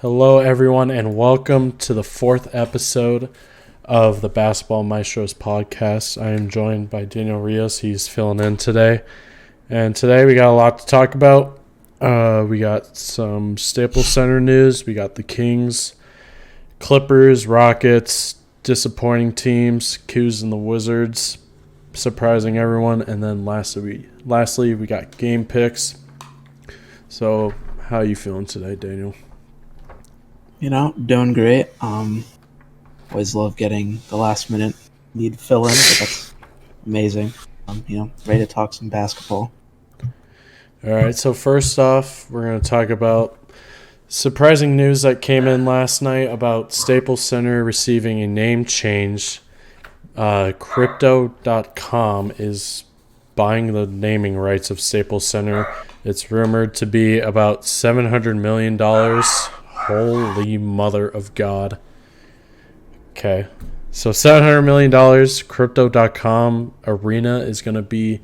Hello, everyone, and welcome to the fourth episode of the Basketball Maestros podcast. I am joined by Daniel Rios. He's filling in today. And today we got a lot to talk about. We got some Staples Center news. We got the Kings, Clippers, Rockets, disappointing teams, Qs and the Wizards, surprising everyone. And then lastly, we got game picks. So how are you feeling today, Daniel? Doing great. Always love getting the last minute need fill in, but that's amazing. Ready to talk some basketball. All right, so first off, we're going to talk about surprising news that came in last night about Staples Center receiving a name change. Crypto.com is buying the naming rights of Staples Center. It's rumored to be about $700 million. Holy mother of God. Okay. So $700 million, Crypto.com Arena is going to be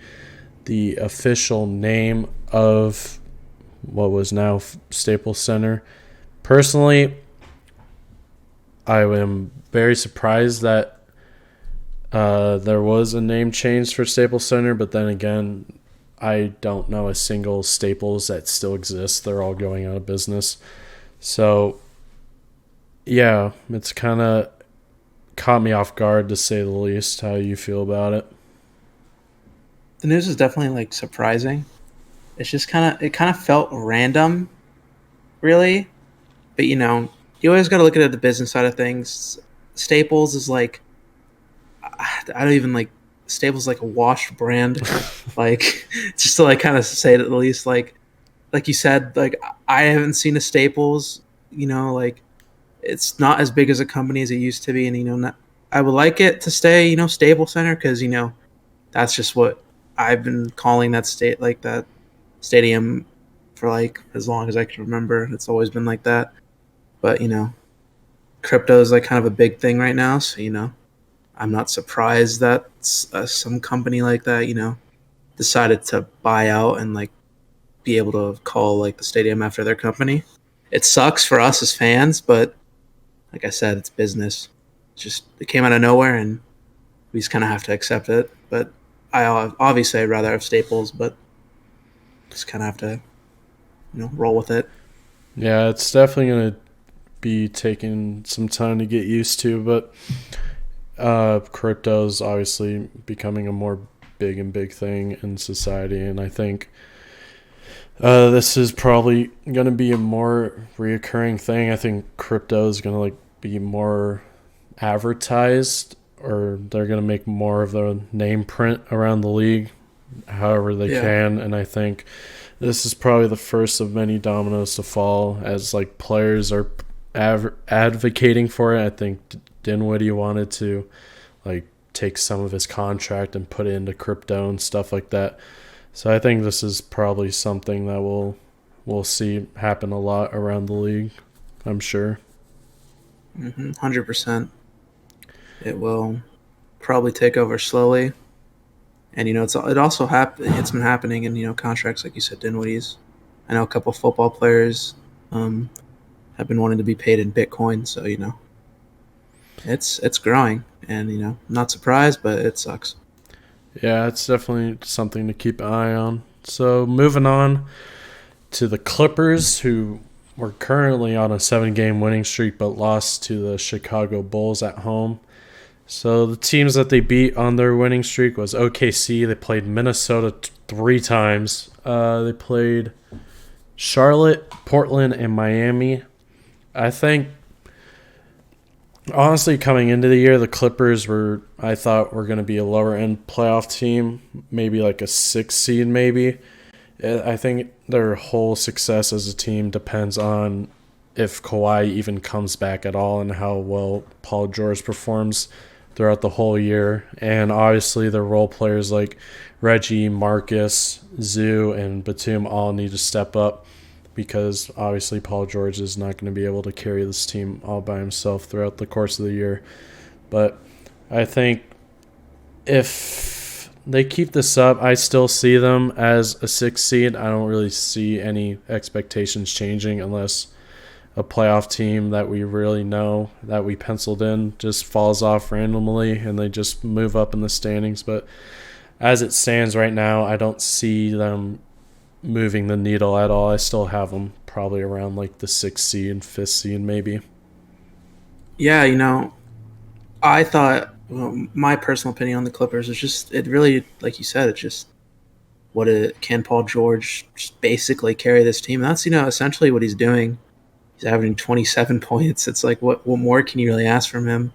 the official name of what was now Staples Center. Personally, I am very surprised that there was a name change for Staples Center, but then again, I don't know a single Staples that still exists. They're all going out of business. So, yeah, it's kind of caught me off guard, to say the least. How do you feel about it? The news is definitely surprising. It's just kind of felt random, really. But you always got to look at the business side of things. Staples is I don't even Staples like a washed brand, just to kind of say it at the least. Like you said, I haven't seen a Staples. It's not as big as a company as it used to be, and I would like it to stay, Staples Center, because that's just what I've been calling that that stadium for as long as I can remember. It's always been like that. But crypto is kind of a big thing right now, so I'm not surprised that some company like that decided to buy out and be able to call the stadium after their company. It sucks for us as fans, but like I said, it's business. It came out of nowhere, and we just kind of have to accept it. But I'd rather have Staples, but just kind of have to roll with it. Yeah, it's definitely going to be taking some time to get used to, but crypto is obviously becoming a more big thing in society, and I think this is probably going to be a more reoccurring thing. I think crypto is going to be more advertised, or they're going to make more of the name print around the league however they can, and I think this is probably the first of many dominoes to fall as players are advocating for it. I think Dinwiddie wanted to take some of his contract and put it into crypto and stuff like that. So I think this is probably something that we'll see happen a lot around the league, I'm sure. 100%. It will probably take over slowly. And it's been happening in contracts, like you said, Dinwiddie's. I know a couple football players have been wanting to be paid in Bitcoin, so it's growing, and I'm not surprised, but it sucks. Yeah, it's definitely something to keep an eye on. So moving on to the Clippers, who were currently on a 7-game winning streak but lost to the Chicago Bulls at home. So the teams that they beat on their winning streak was OKC. They played Minnesota 3 times. They played Charlotte, Portland, and Miami. I think, honestly, coming into the year, the Clippers I thought were going to be a lower-end playoff team, maybe a 6th seed maybe. I think their whole success as a team depends on if Kawhi even comes back at all and how well Paul George performs throughout the whole year. And obviously their role players like Reggie, Marcus, Zoo, and Batum all need to step up, because obviously Paul George is not going to be able to carry this team all by himself throughout the course of the year. But I think if they keep this up, I still see them as a 6th seed. I don't really see any expectations changing unless a playoff team that we really know that we penciled in just falls off randomly and they just move up in the standings. But as it stands right now, I don't see them moving the needle at all. I still have them probably around like the 6th seed, 5th seed maybe. Yeah, I thought, well, my personal opinion on the Clippers is just, it really, like you said, it's just can Paul George just basically carry this team? That's, essentially what he's doing. He's averaging 27 points. It's like, what more can you really ask from him?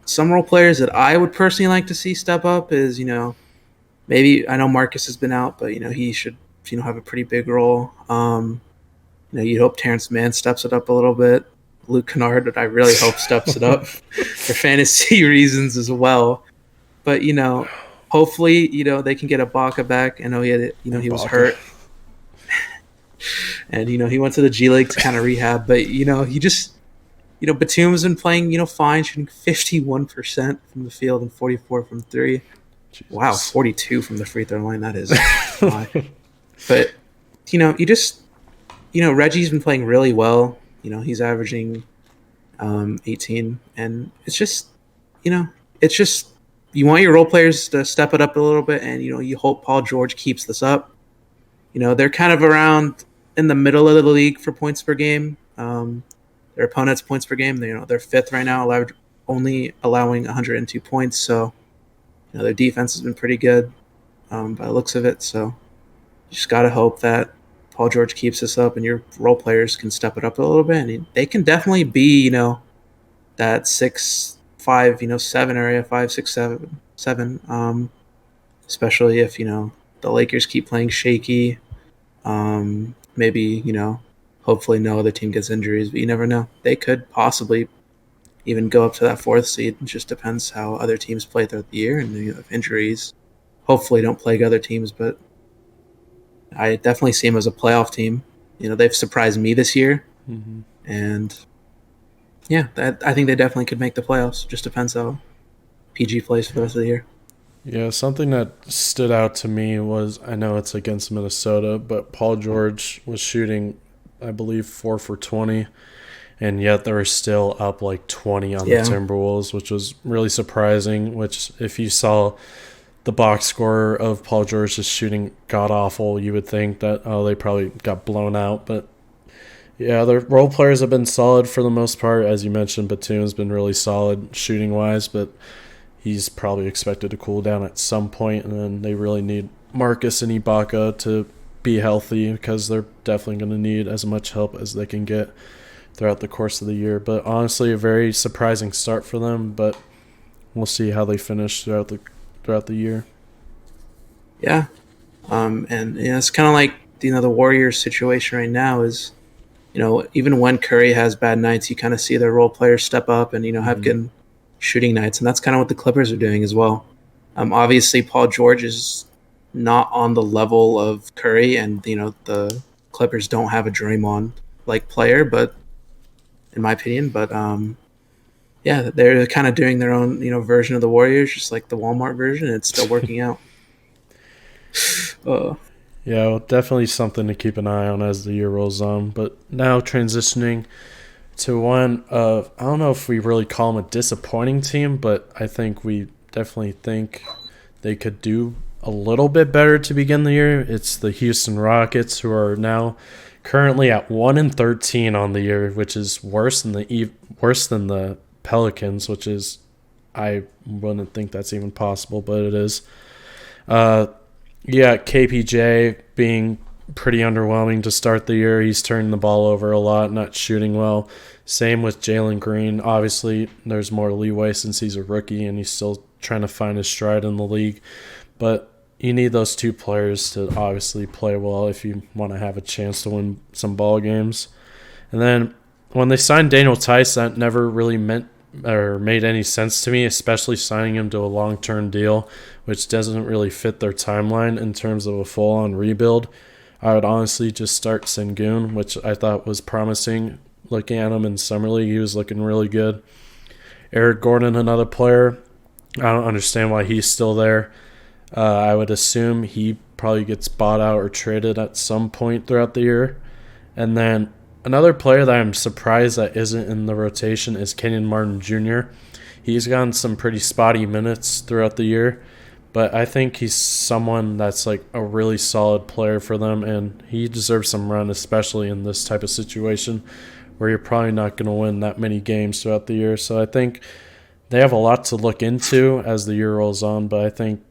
Some role players that I would personally like to see step up is, maybe, I know Marcus has been out, but, he should, have a pretty big role. You'd hope Terrence Mann steps it up a little bit. Luke Kennard, that I really hope steps it up for fantasy reasons as well. But, hopefully, they can get Ibaka back. I know he was hurt. And, he went to the G League to kind of rehab. But, he just, Batum's been playing, fine, shooting 51% from the field and 44 from three. Jesus. Wow, 42 from the free throw line. That is high. But, Reggie's been playing really well. He's averaging 18. And it's just, you want your role players to step it up a little bit. And, you hope Paul George keeps this up. They're kind of around in the middle of the league for points per game. Their opponents' points per game, they're 5th right now, only allowing 102 points. So, their defense has been pretty good by the looks of it. So, you just got to hope that Paul George keeps this up and your role players can step it up a little bit. And they can definitely be, that 6, 5, 7 area, 5, 6, 7. Especially if, the Lakers keep playing shaky. Maybe, hopefully no other team gets injuries, but you never know. They could possibly even go up to that 4th seed. It just depends how other teams play throughout the year, and if injuries hopefully don't plague other teams. But I definitely see them as a playoff team. They've surprised me this year, and yeah, I think they definitely could make the playoffs. Just depends how PG plays for the rest of the year. Yeah, something that stood out to me was, I know it's against Minnesota, but Paul George was shooting, I believe, 4 for 20, and yet they were still up like 20 on the Timberwolves, which was really surprising, which if you saw the box score of Paul George just shooting god-awful, you would think that, they probably got blown out. But, yeah, their role players have been solid for the most part. As you mentioned, Batum's been really solid shooting-wise, but he's probably expected to cool down at some point, and then they really need Marcus and Ibaka to be healthy because they're definitely going to need as much help as they can get throughout the course of the year. But honestly, a very surprising start for them, but we'll see how they finish throughout the year. Yeah. And it's kind of like, the Warriors situation right now is, even when Curry has bad nights, you kind of see their role players step up and, have good shooting nights, and that's kind of what the Clippers are doing as well. Obviously, Paul George is not on the level of Curry, and the Clippers don't have a Draymond-like player, but in my opinion, yeah, they're kind of doing their own version of the Warriors, just like the Walmart version, and it's still working out. Yeah, well, definitely something to keep an eye on as the year rolls on. But now transitioning to one of, I don't know if we really call them a disappointing team, but I think we definitely think they could do a little bit better to begin the year. It's the Houston Rockets, who are now currently at 1-13 on the year, which is worse than the Pelicans, which is, I wouldn't think that's even possible, but it is. KPJ being pretty underwhelming to start the year. He's turning the ball over a lot, not shooting well. Same with Jalen Green. Obviously, there's more leeway since he's a rookie and he's still trying to find his stride in the league. But you need those two players to obviously play well if you want to have a chance to win some ball games. And then when they signed Daniel Tice, that never really meant or made any sense to me, especially signing him to a long-term deal, which doesn't really fit their timeline in terms of a full-on rebuild. I would honestly just start Sengun, which I thought was promising. Looking at him in Summer League, he was looking really good. Eric Gordon, another player. I don't understand why he's still there. I would assume he probably gets bought out or traded at some point throughout the year. And then Another player that I'm surprised that isn't in the rotation is Kenyan Martin Jr. He's gotten some pretty spotty minutes throughout the year, but I think he's someone that's like a really solid player for them, and he deserves some run, especially in this type of situation where you're probably not going to win that many games throughout the year. So I think they have a lot to look into as the year rolls on, but I think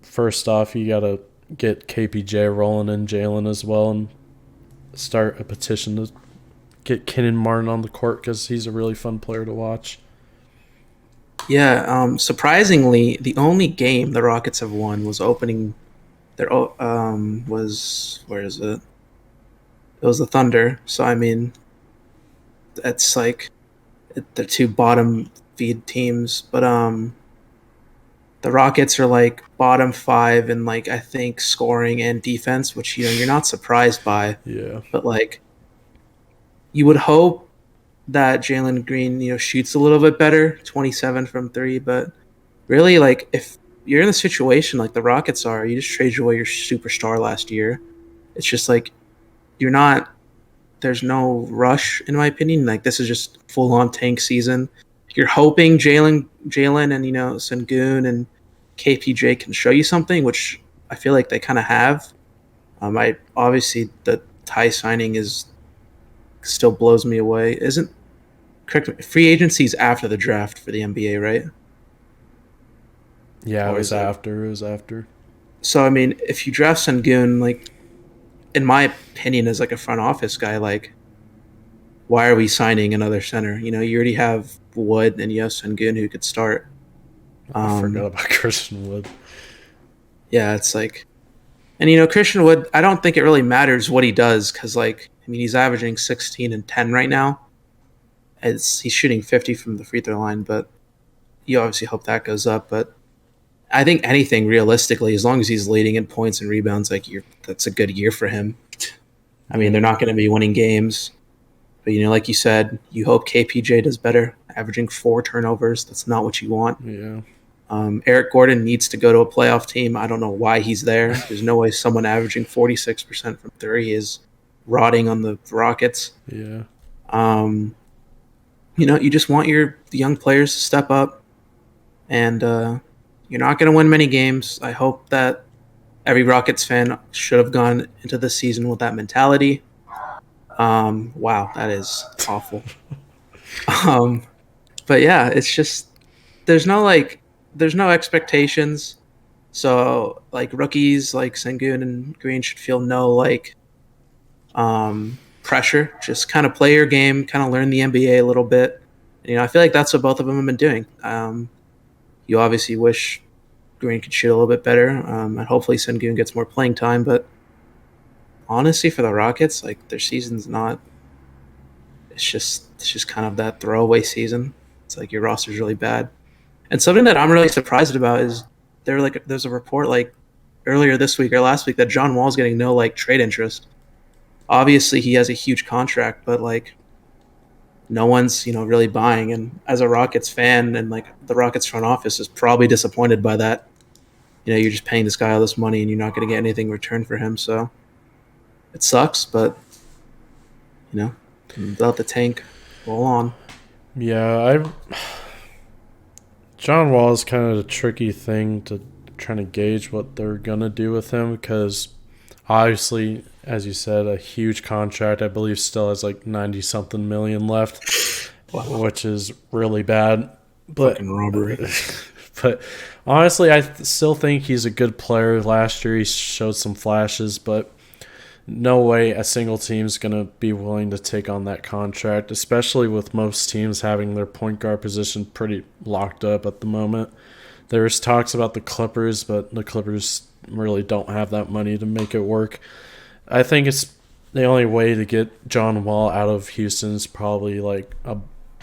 first off, you got to get KPJ rolling and Jalen as well and start a petition to get Kenyon Martin on the court because he's a really fun player to watch. Yeah, surprisingly, the only game the Rockets have won was opening. Their was where is it? It was the Thunder. So I mean, that's like the two bottom feed teams, but the Rockets are like bottom five in like I think scoring and defense, which you're not surprised by, Yeah. but like you would hope that Jalen Green shoots a little bit better, 27 from three, but really like if you're in a situation like the Rockets are, you just trade away your superstar last year. It's just like you're not. There's no rush, in my opinion. Like this is just full on tank season. You're hoping Jalen, and Sengun and KPJ can show you something, which I feel like they kind of have. I obviously the Ty signing is still blows me away. Isn't correct? Free agency's after the draft for the NBA, right? Yeah, it Or was is it? after. It was after. So I mean, if you draft Sengun, like in my opinion, as like a front office guy, like why are we signing another center? You already have Wood and you have Sengun who could start. I forgot Um, about Christian Wood. yeah, it's like, and Christian Wood. I don't think it really matters what he does because, like, I mean, he's averaging 16 and 10 right now. He's shooting 50 from the free throw line, but you obviously hope that goes up. But I think anything realistically, as long as he's leading in points and rebounds, like that's a good year for him. I mean, Yeah. they're not going to be winning games, but like you said, you hope KPJ does better, averaging 4 turnovers. That's not what you want. Yeah. Eric Gordon needs to go to a playoff team. I don't know why he's there. There's no way someone averaging 46% from three is rotting on the Rockets. Yeah. Um, you just want your young players to step up, and you're not going to win many games. I hope that every Rockets fan should have gone into the season with that mentality. Wow, that is awful. Um, but yeah, it's just there's no expectations. So like rookies like Sengun and Green should feel no like pressure. Just kind of play your game, kind of learn the NBA a little bit. And, I feel like that's what both of them have been doing. You obviously wish Green could shoot a little bit better, and hopefully Sengun gets more playing time. But honestly, for the Rockets, like their season's not. It's just kind of that throwaway season. It's like your roster's really bad. And something that I'm really surprised about is there's a report like earlier this week or last week that John Wall's getting no like trade interest. Obviously, he has a huge contract, but like no one's really buying. And as a Rockets fan, and like the Rockets front office is probably disappointed by that. You're just paying this guy all this money and you're not going to get anything in return for him. So it sucks, but without the tank, roll on. Yeah. John Wall is kind of a tricky thing to trying to gauge what they're gonna do with him because obviously, as you said, a huge contract. I believe still has like 90 something million left, Wow. which is really bad. But Fucking robbery. but honestly, I still think he's a good player. Last year, he showed some flashes, but no way a single team's going to be willing to take on that contract, especially with most teams having their point guard position pretty locked up at the moment. There's talks about the Clippers, but the Clippers really don't have that money to make it work. I think it's the only way to get John Wall out of Houston is probably like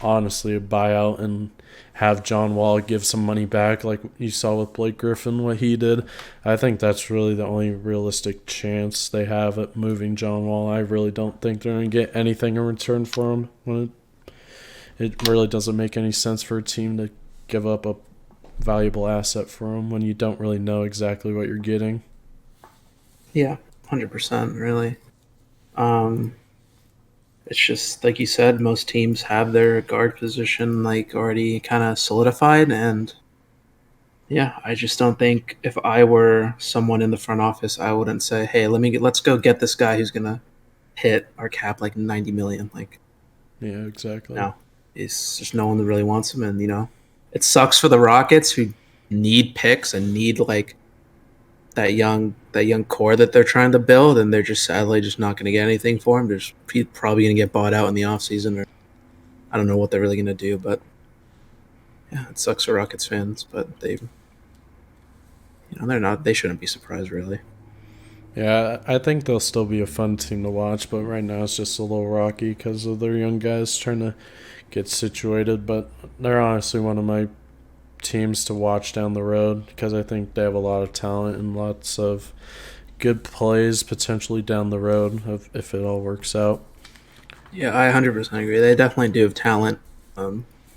honestly a buyout and have John Wall give some money back like you saw with Blake Griffin, what he did. I think that's really the only realistic chance they have at moving John Wall. I really don't think they're going to get anything in return for him. It really doesn't make any sense for a team to give up a valuable asset for him when you don't really know exactly what you're getting. Yeah, 100%, really. Um, It's just like you said, most teams have their guard position like already kind of solidified, and yeah, I just don't think if I were someone in the front office, I wouldn't say, "Hey, let's go get this guy who's gonna hit our cap like 90 million." Like, Yeah, exactly. no, it's just no one that really wants him, and it sucks for the Rockets who need picks and need like that young core that they're trying to build, and they're just sadly just not going to get anything for him. He's probably going to get bought out in the offseason, or I don't know what they're really going to do, but yeah, it sucks for Rockets fans, but they're not. They shouldn't be surprised, really. Yeah, I think they'll still be a fun team to watch, but right now it's just a little rocky because of their young guys trying to get situated. But they're honestly one of my teams to watch down the road because I think they have a lot of talent and lots of good plays potentially down the road if it all works out. Yeah, I 100% agree. They definitely do have talent.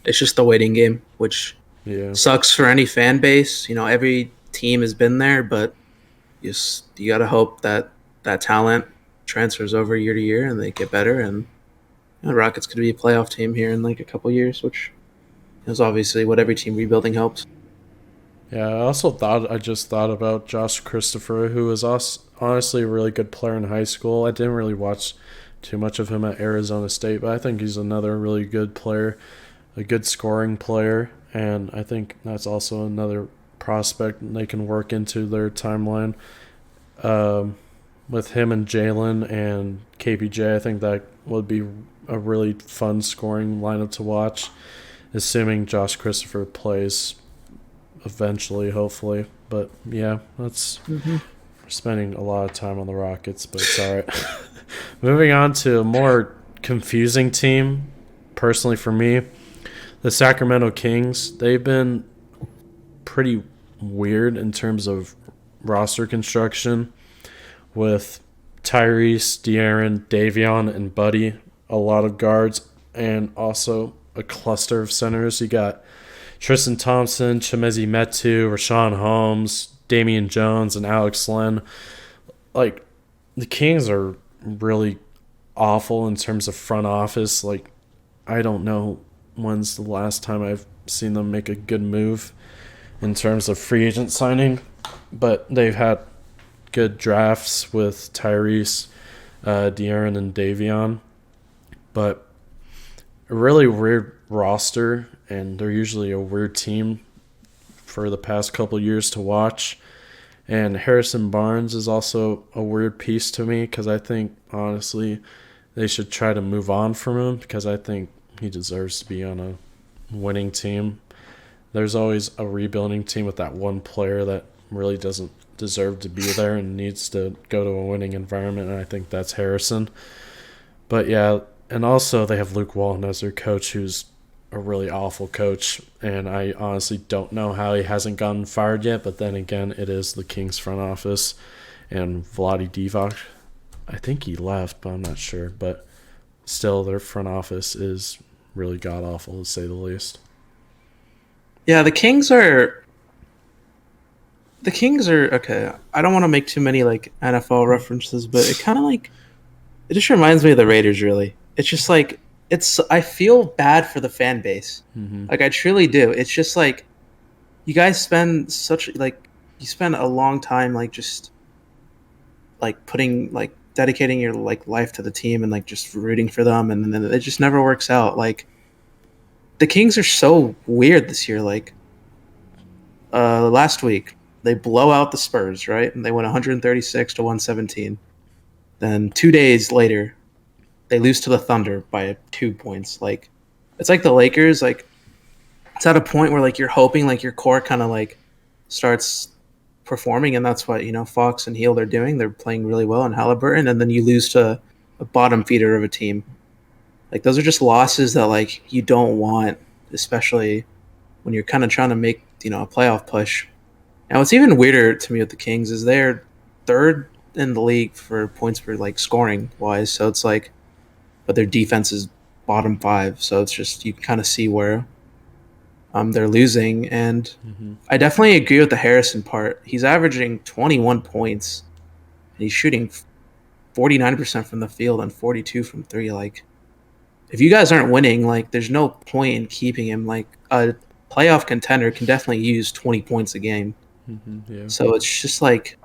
It's just the waiting game, which Yeah. sucks for any fan base. Every team has been there, but you got to hope that that talent transfers over year to year and they get better. And the Rockets could be a playoff team here in like a couple years, which is obviously what every team rebuilding helps. Yeah, I just thought about Josh Christopher, who was honestly a really good player in high school. I didn't really watch too much of him at Arizona State, but I think he's another really good player, a good scoring player, and I think that's also another prospect they can work into their timeline. Um, with him and Jalen and KPJ, I think that would be a really fun scoring lineup to watch, assuming Josh Christopher plays eventually, hopefully. But yeah, that's Mm-hmm. we're spending a lot of time on the Rockets, but it's all right. Moving on to a more confusing team, personally for me, the Sacramento Kings. They've been pretty weird in terms of roster construction with Tyrese, De'Aaron, Davion, and Buddy. A lot of guards and also a cluster of centers. You got Tristan Thompson, Chemezi Metu, Rashawn Holmes, Damian Jones, and Alex Len. Like, the Kings are really awful in terms of front office. Like, I don't know when's the last time I've seen them make a good move in terms of free agent signing, but they've had good drafts with Tyrese, De'Aaron, and Davion. But a really weird roster, and they're usually a weird team for the past couple years to watch. And Harrison Barnes is also a weird piece to me because I think, honestly, they should try to move on from him because I think he deserves to be on a winning team. There's always a rebuilding team with that one player that really doesn't deserve to be there and needs to go to a winning environment, and I think that's Harrison. But yeah, and also they have Luke Walton as their coach, who's a really awful coach, and I honestly don't know how he hasn't gotten fired yet, but then again, it is the Kings front office, and Vlade Divac, I think he left, but I'm not sure, but still their front office is really god-awful, to say the least. Yeah, the Kings are okay. I don't want to make too many like NFL references, but it just reminds me of the Raiders. Really, it's just like I feel bad for the fan base. Mm-hmm. Like I truly do. It's just like you guys spend such like you spend a long time like just like putting like dedicating your like life to the team and like just rooting for them, and then it just never works out. Like the Kings are so weird this year. Like last week they blow out the Spurs, right? And they win 136 to 117. Then 2 days later, they lose to the Thunder by 2 points. Like it's like the Lakers. Like it's at a point where like you're hoping like your core kind of like starts performing, and that's what Fox and Heald are doing. They're playing really well in Halliburton, and then you lose to a bottom feeder of a team. Like those are just losses that like you don't want, especially when you're kind of trying to make a playoff push. And what's even weirder to me with the Kings is they're third in the league for points per like scoring wise. So it's like, but their defense is bottom five. So it's just you can kind of see where they're losing. And Mm-hmm. I definitely agree with the Harrison part. He's averaging 21 points, and he's shooting 49% from the field and 42 from three. Like if you guys aren't winning, like there's no point in keeping him. Like a playoff contender can definitely use 20 points a game. Yeah. So it's just like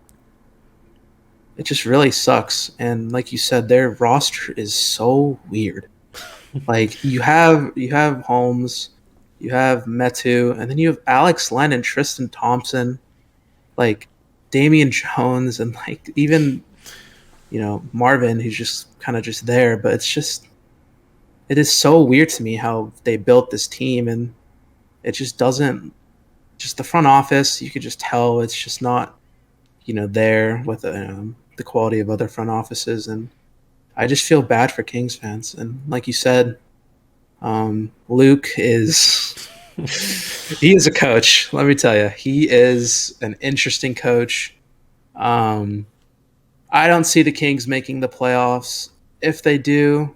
it just really sucks. And like you said, their roster is so weird. Like you have Holmes, you have Metu, and then you have Alex Len and Tristan Thompson, like Damian Jones, and like even Marvin, who's just kind of just there. But it is so weird to me how they built this team, and it just doesn't. Just the front office, you could just tell it's just not there with the quality of other front offices, and I just feel bad for Kings fans. And like you said, Luke is he is a coach. Let me tell you, he is an interesting coach. Um, I don't see the Kings making the playoffs. If they do,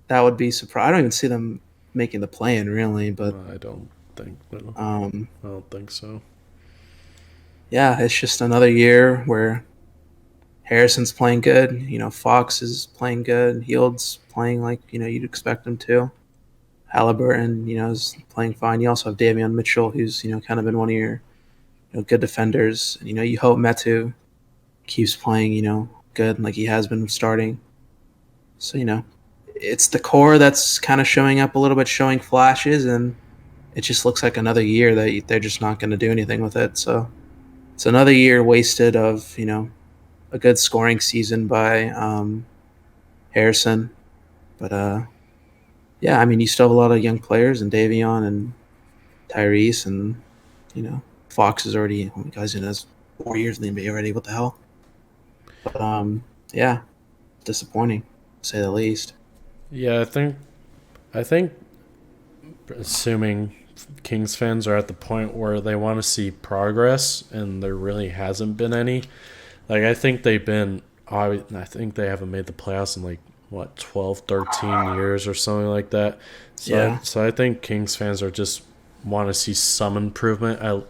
that would be surprise. I don't even see them making the play-in really, but I don't think. No, um, I don't think so. yeah, it's just another year where Harrison's playing good. Fox is playing good. Hield's playing like you'd expect him to. Halliburton, is playing fine. You also have Davion Mitchell, who's kind of been one of your good defenders. And, you hope Metu keeps playing good like he has been starting. So it's the core that's kind of showing up a little bit, showing flashes, and it just looks like another year that they're just not going to do anything with it. So it's another year wasted of a good scoring season by Harrison. But yeah, I mean, you still have a lot of young players and Davion and Tyrese and Fox is already guys in his 4 years in the NBA already. What the hell? But yeah, disappointing to say the least. Yeah, I think assuming Kings fans are at the point where they want to see progress, and there really hasn't been any. Like I think they haven't made the playoffs in like what 12, 13 years or something like that. Yeah, So I think Kings fans are just want to see some improvement,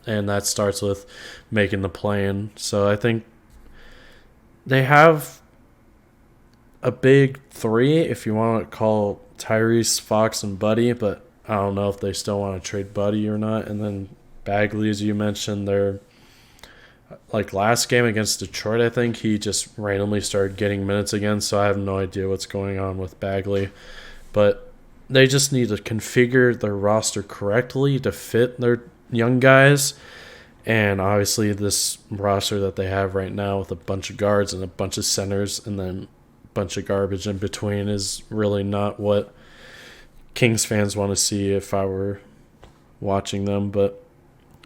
and that starts with making the play-in. So I think they have a big three, if you want to call Tyrese, Fox, and Buddy, but I don't know if they still want to trade Buddy or not. And then Bagley, as you mentioned, they're like last game against Detroit, I think he just randomly started getting minutes again, so I have no idea what's going on with Bagley. But they just need to configure their roster correctly to fit their young guys. And obviously, this roster that they have right now with a bunch of guards and a bunch of centers and then a bunch of garbage in between is really not what Kings fans want to see if I were watching them. But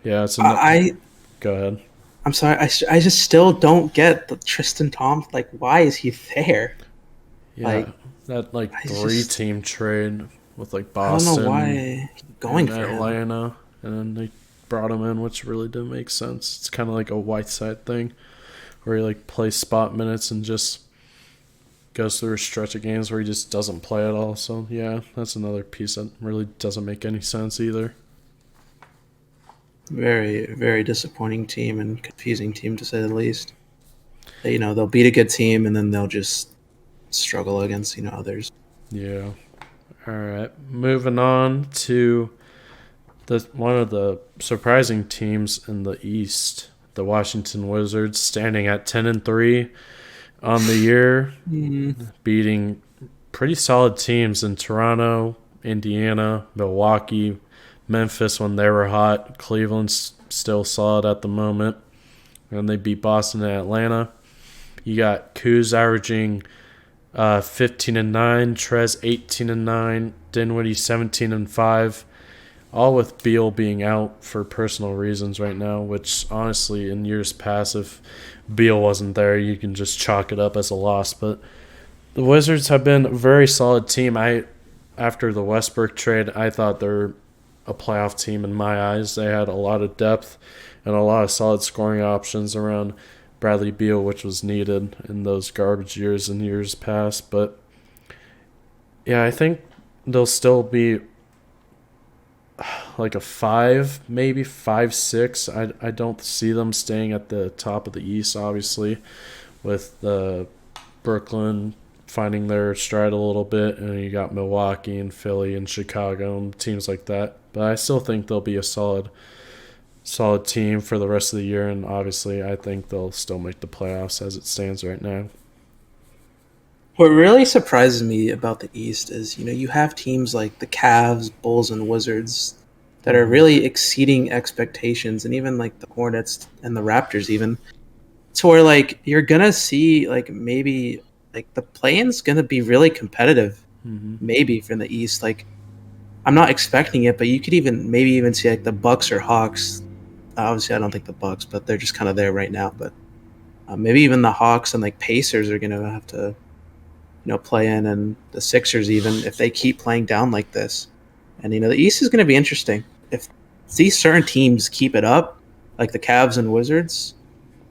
yeah, I go ahead. I'm sorry. I just still don't get the Tristan Thompson. Like, why is he there? Yeah, Like, that like I three just team trade with like I don't know Boston why going and for him. Atlanta, and then they brought him in, which really didn't make sense. It's kind of like a Whiteside thing, where he like plays spot minutes and just goes through a stretch of games where he just doesn't play at all. So yeah, that's another piece that really doesn't make any sense either. Very, very disappointing team and confusing team to say the least. They'll beat a good team and then they'll just struggle against others. Yeah. All right. Moving on to the one of the surprising teams in the East, the Washington Wizards, standing at 10-3 on the year, beating pretty solid teams in Toronto, Indiana, Milwaukee, Memphis when they were hot. Cleveland's still solid at the moment. And they beat Boston and Atlanta. You got Kuz averaging 15-9, Trez 18-9, Dinwiddie 17-5. All with Beal being out for personal reasons right now, which honestly in years past, if Beal wasn't there, you can just chalk it up as a loss. But the Wizards have been a very solid team. After the Westbrook trade, I thought they're a playoff team in my eyes. They had a lot of depth and a lot of solid scoring options around Bradley Beal, which was needed in those garbage years and years past. But yeah, I think they'll still be like a 5, maybe 5-6. I don't see them staying at the top of the East, obviously, with the Brooklyn, finding their stride a little bit, and you got Milwaukee and Philly and Chicago and teams like that. But I still think they'll be a solid team for the rest of the year, and obviously I think they'll still make the playoffs as it stands right now. What really surprises me about the East is, you have teams like the Cavs, Bulls, and Wizards that are really exceeding expectations, and even like the Hornets and the Raptors, even to where like you're gonna see like maybe like the play-in's gonna be really competitive, Mm-hmm. maybe from the East. Like I'm not expecting it, but you could even maybe even see like the Bucks or Hawks. Obviously, I don't think the Bucks, but they're just kind of there right now. But maybe even the Hawks and like Pacers are gonna have to play in, and the Sixers even if they keep playing down like this. And the East is going to be interesting if these certain teams keep it up, like the Cavs and Wizards.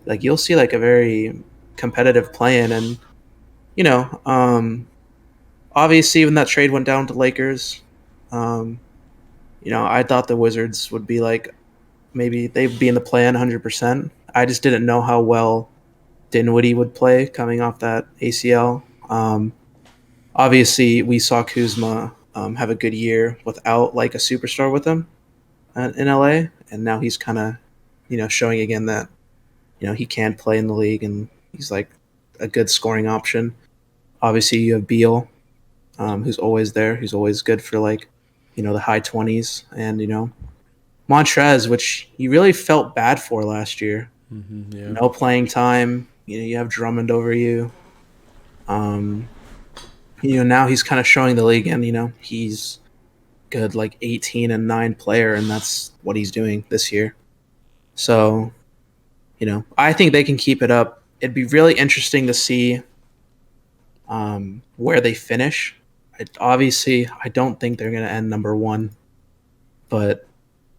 Like you'll see like a very competitive play-in, and you know, um, obviously when that trade went down to Lakers, um, I thought the Wizards would be like maybe they'd be in the play-in 100%. I just didn't know how well Dinwiddie would play coming off that ACL. Obviously, we saw Kuzma have a good year without like a superstar with him in LA, and now he's kind of, showing again that he can play in the league, and he's like a good scoring option. Obviously, you have Beal, who's always there, who's always good for like, the high 20s, and Montrez, which you really felt bad for last year. Mm-hmm. Yeah. No playing time. You have Drummond over you. Um, now he's kind of showing the league, and he's good, like 18-9 player, and that's what he's doing this year. So, I think they can keep it up. It'd be really interesting to see where they finish. Obviously, I don't think they're going to end number one, but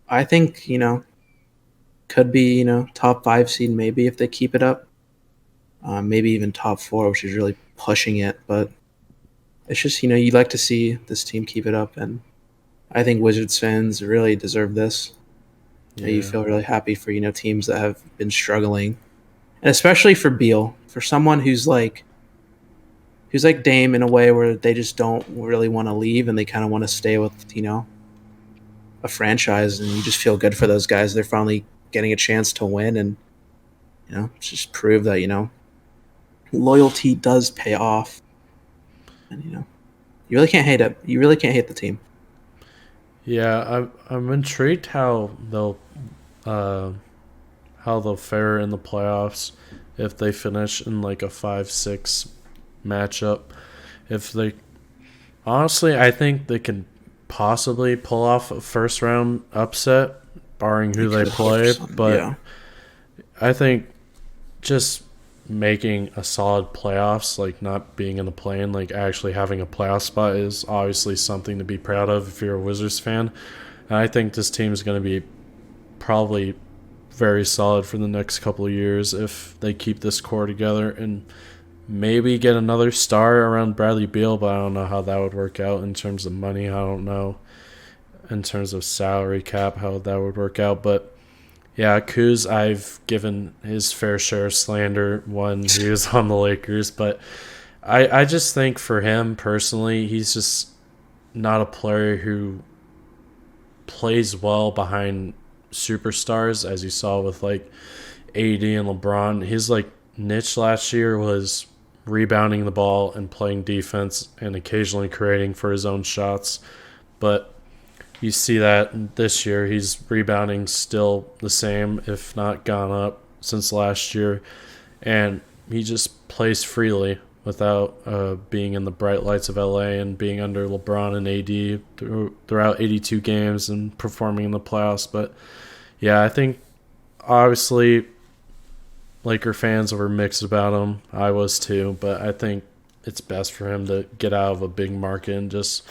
I think could be top 5 seed maybe if they keep it up. Maybe even top 4, which is really pushing it, but it's just you'd like to see this team keep it up, and I think Wizards fans really deserve this. Yeah. You feel really happy for teams that have been struggling, and especially for Beal, for someone who's like Dame in a way where they just don't really want to leave, and they kind of want to stay with a franchise, and you just feel good for those guys. They're finally getting a chance to win, and just prove that loyalty does pay off, and you really can't hate it. You really can't hate the team. Yeah, I'm intrigued uh, how they'll fare in the playoffs if they finish in like a 5-6 matchup. If they honestly, I think they can possibly pull off a first round upset, barring who they play. But yeah. I think just making a solid playoffs, like not being in the play-in, like actually having a playoff spot is obviously something to be proud of if you're a Wizards fan. And I think this team is going to be probably very solid for the next couple of years if they keep this core together and maybe get another star around Bradley Beal, but I don't know how that would work out in terms of money. I don't know in terms of salary cap how that would work out, but yeah, Kuz, I've given his fair share of slander when he was on the Lakers, but I just think for him personally, he's just not a player who plays well behind superstars, as you saw with like AD and LeBron. His like niche last year was rebounding the ball and playing defense and occasionally creating for his own shots, but you see that this year he's rebounding still the same, if not gone up since last year, and he just plays freely without being in the bright lights of LA and being under LeBron and AD throughout 82 games and performing in the playoffs. But yeah, I think obviously Laker fans were mixed about him. I was too, but I think it's best for him to get out of a big market and just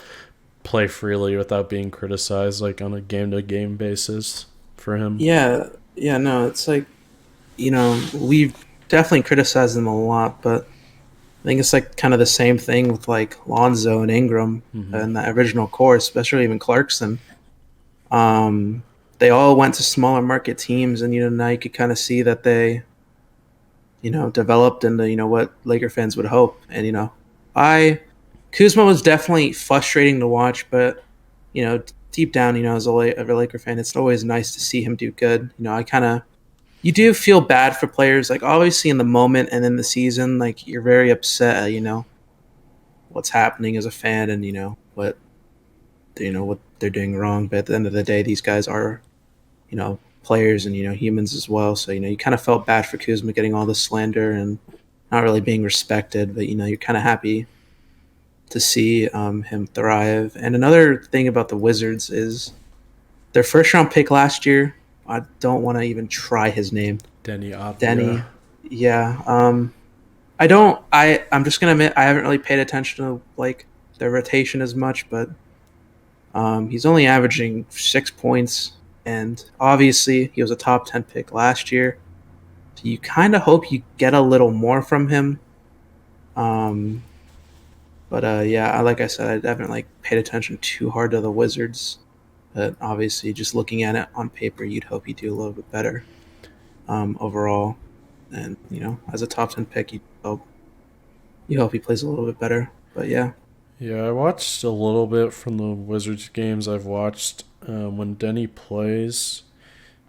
play freely without being criticized, like on a game-to-game basis for him. Yeah, no, it's like we've definitely criticized them a lot, but I think it's like kind of the same thing with like Lonzo and Ingram and the original core, especially even Clarkson. They all went to smaller market teams, and now you could kind of see that they developed into what Laker fans would hope, and I Kuzma was definitely frustrating to watch, but deep down, as a Laker fan, it's always nice to see him do good. You do feel bad for players, like obviously in the moment and in the season, like you're very upset at, what's happening as a fan and what they're doing wrong. But at the end of the day, these guys are players and humans as well. So you kind of felt bad for Kuzma getting all this slander and not really being respected. But you're kind of happy to see him thrive. And another thing about the Wizards is their first round pick last year. I don't want to even try his name. Denny Avdia. Denny. Yeah. I don't. I'm just gonna admit I haven't really paid attention to like their rotation as much, but he's only averaging 6 points, and obviously he was a top 10 pick last year. So you kind of hope you get a little more from him. But yeah, like I said, I haven't like paid attention too hard to the Wizards. But obviously, just looking at it on paper, you'd hope you do a little bit better overall. And as a top 10 pick, you hope he plays a little bit better. But yeah. Yeah, I watched a little bit from the Wizards games I've watched. When Denny plays,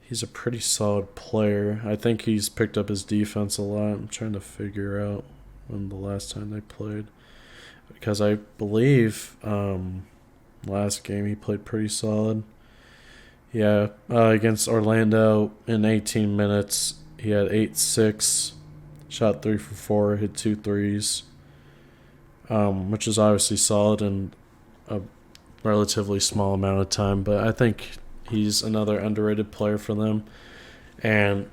he's a pretty solid player. I think he's picked up his defense a lot. I'm trying to figure out when the last time they played. Because I believe last game he played pretty solid. Yeah, against Orlando in 18 minutes, he had 8-6, shot 3 for 4, hit 2 threes, which is obviously solid in a relatively small amount of time. But I think he's another underrated player for them. And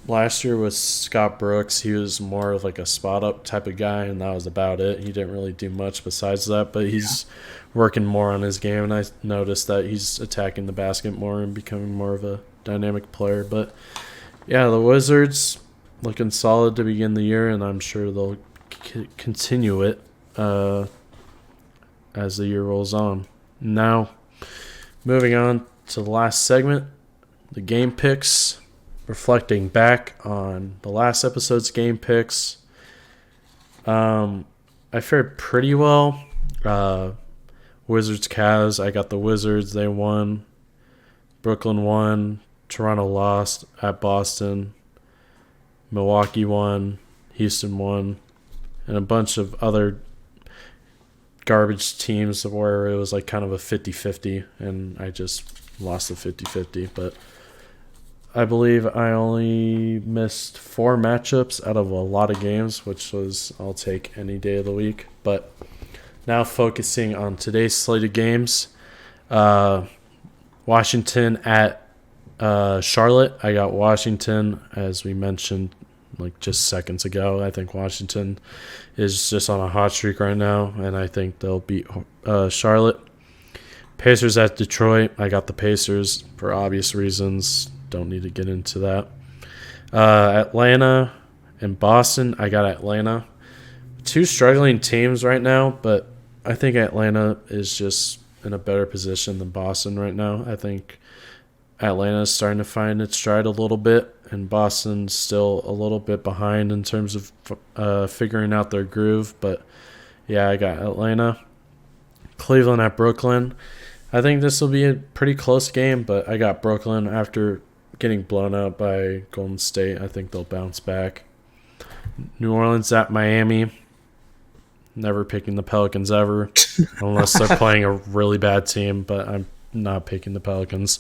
last year with Scott Brooks, he was more of like a spot-up type of guy, and that was about it. He didn't really do much besides that, but he's working more on his game, and I noticed that he's attacking the basket more and becoming more of a dynamic player. But, yeah, the Wizards looking solid to begin the year, and I'm sure they'll continue it as the year rolls on. Now, moving on to the last segment, the game picks. Reflecting back on the last episode's game picks, I fared pretty well. Wizards Cavs, I got the Wizards. They won. Brooklyn won. Toronto lost at Boston. Milwaukee won. Houston won. And a bunch of other garbage teams where it was like kind of a 50-50, and I just lost the 50-50. But I believe I only missed 4 matchups out of a lot of games, which was I'll take any day of the week. But now focusing on today's slate of games, Washington at Charlotte. I got Washington, as we mentioned like just seconds ago. I think Washington is just on a hot streak right now, and I think they'll beat Charlotte. Pacers at Detroit. I got the Pacers for obvious reasons. Don't need to get into that. Atlanta and Boston. I got Atlanta. 2 struggling teams right now, but I think Atlanta is just in a better position than Boston right now. I think Atlanta is starting to find its stride a little bit, and Boston's still a little bit behind in terms of figuring out their groove. But, yeah, I got Atlanta. Cleveland at Brooklyn. I think this will be a pretty close game, but I got Brooklyn after getting blown out by Golden State. I think they'll bounce back. New Orleans at Miami. Never picking the Pelicans ever, unless they're playing a really bad team, but I'm not picking the Pelicans.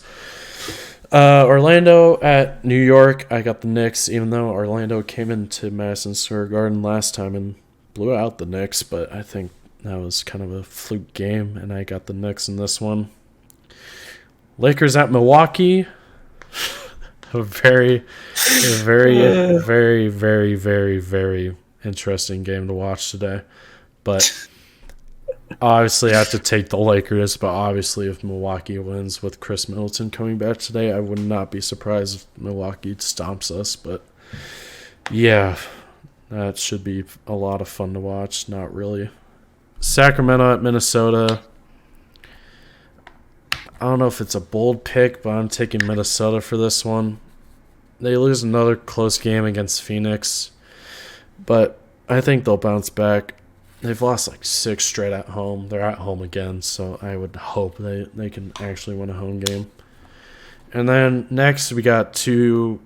Orlando at New York. I got the Knicks, even though Orlando came into Madison Square Garden last time and blew out the Knicks, but I think that was kind of a fluke game, and I got the Knicks in this one. Lakers at Milwaukee. A very, very, very, very, very, very interesting game to watch today. But obviously I have to take the Lakers, but obviously if Milwaukee wins with Chris Middleton coming back today, I would not be surprised if Milwaukee stomps us. But yeah, that should be a lot of fun to watch. Not really. Sacramento at Minnesota. I don't know if it's a bold pick, but I'm taking Minnesota for this one. They lose another close game against Phoenix, but I think they'll bounce back. they've lost like 6 straight at home. They're at home again, so I would hope they can actually win a home game. And then next we got a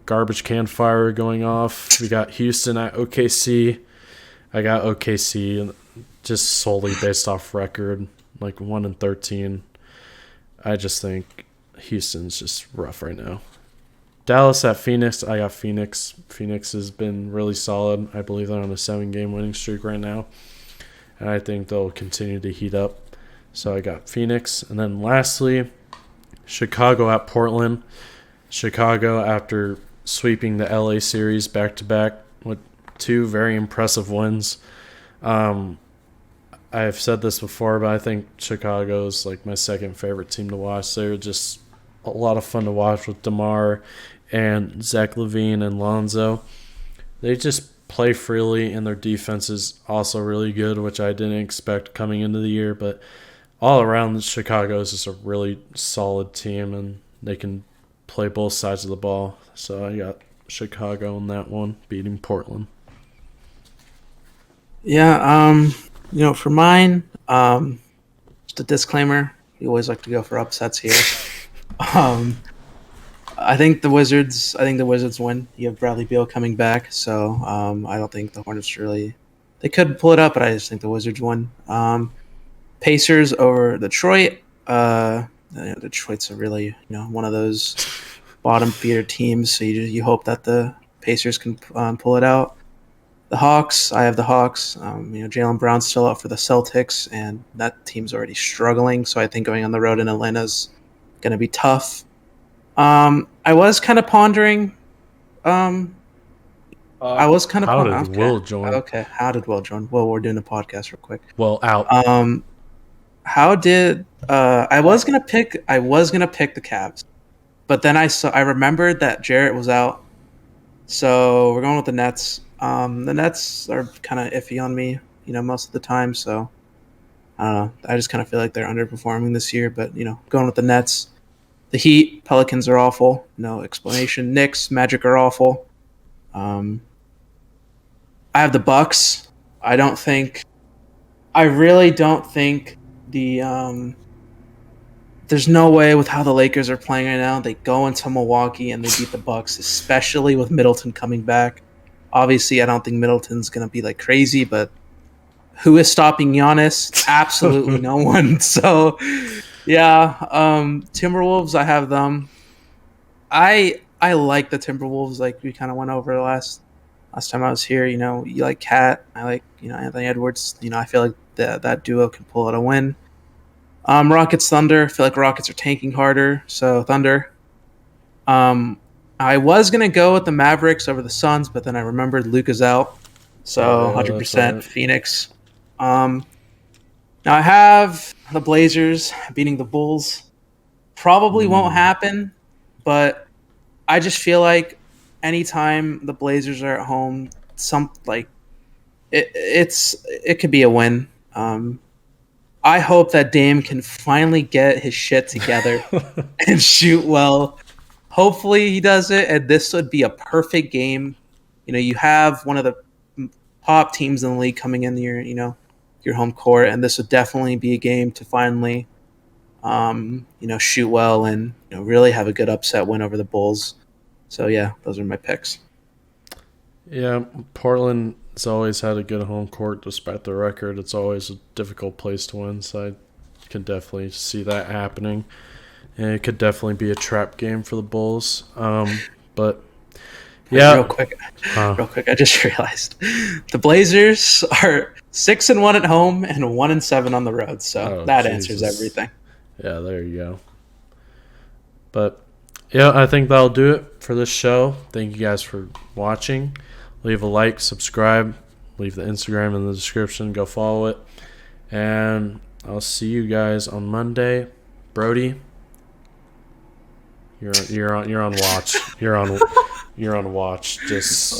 garbage can fire going off. We got Houston at OKC. I got OKC just solely based off record, like 1-13. I just think Houston's just rough right now. Dallas at Phoenix. I got Phoenix. Phoenix has been really solid. I believe they're on a 7-game winning streak right now. And I think they'll continue to heat up. So I got Phoenix. And then lastly, Chicago at Portland. Chicago, after sweeping the LA series back-to-back with 2 very impressive wins. I've said this before, but I think Chicago is like my second favorite team to watch. They're just a lot of fun to watch with DeMar and Zach LaVine and Lonzo. They just play freely, and their defense is also really good, which I didn't expect coming into the year. But all around, Chicago is just a really solid team, and they can play both sides of the ball. So I got Chicago in that one, beating Portland. Yeah, for mine, just a disclaimer, we always like to go for upsets here. I think the Wizards win. You have Bradley Beal coming back, so I don't think the Hornets they could pull it up, but I just think the Wizards win. Pacers over Detroit. Detroit's a really one of those bottom feeder teams, so you hope that the Pacers can pull it out. The Hawks, I have the Hawks. Jaylen Brown's still out for the Celtics, and that team's already struggling. So I think going on the road in Atlanta's going to be tough. I was kind of pondering. How did Will join? Okay, how did Will join? Well, we're doing a podcast real quick. Well, out. How did I was gonna pick the Cavs, but then I remembered that Jarrett was out, so we're going with the Nets. The Nets are kind of iffy on me, most of the time. So I don't know. I just kind of feel like they're underperforming this year. But going with the Nets. The Heat, Pelicans are awful. No explanation. Knicks, Magic are awful. I have the Bucks. I really don't think there's no way with how the Lakers are playing right now. They go into Milwaukee and they beat the Bucks, especially with Middleton coming back. Obviously, I don't think Middleton's going to be like crazy, but who is stopping Giannis? Absolutely no one. So, yeah, Timberwolves, I have them. I like the Timberwolves, like we kind of went over last time I was here. You like Cat. I like Anthony Edwards. I feel like that duo can pull out a win. Rockets, Thunder. I feel like Rockets are tanking harder, so Thunder. I was going to go with the Mavericks over the Suns, but then I remembered Luka's out. So 100% right. Phoenix. Now I have the Blazers beating the Bulls. Probably won't happen, but I just feel like anytime the Blazers are at home, it could be a win. I hope that Dame can finally get his shit together and shoot well. Hopefully he does it, and this would be a perfect game. You have one of the top teams in the league coming in your home court, and this would definitely be a game to finally, shoot well and really have a good upset win over the Bulls. So yeah, those are my picks. Yeah, Portland has always had a good home court despite the record. It's always a difficult place to win, so I can definitely see that happening. And it could definitely be a trap game for the Bulls. But yeah, real quick, I just realized the Blazers are 6-1 at home and 1-7 on the road. So that answers everything. Yeah, there you go. But yeah, I think that'll do it for this show. Thank you guys for watching. Leave a like, subscribe, leave the Instagram in the description. Go follow it, and I'll see you guys on Monday. Brody, you're on watch. You're on watch. Just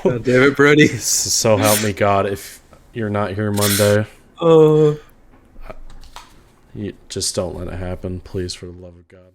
God damn it, Brody. So help me God, if you're not here Monday, you just don't let it happen, please, for the love of God.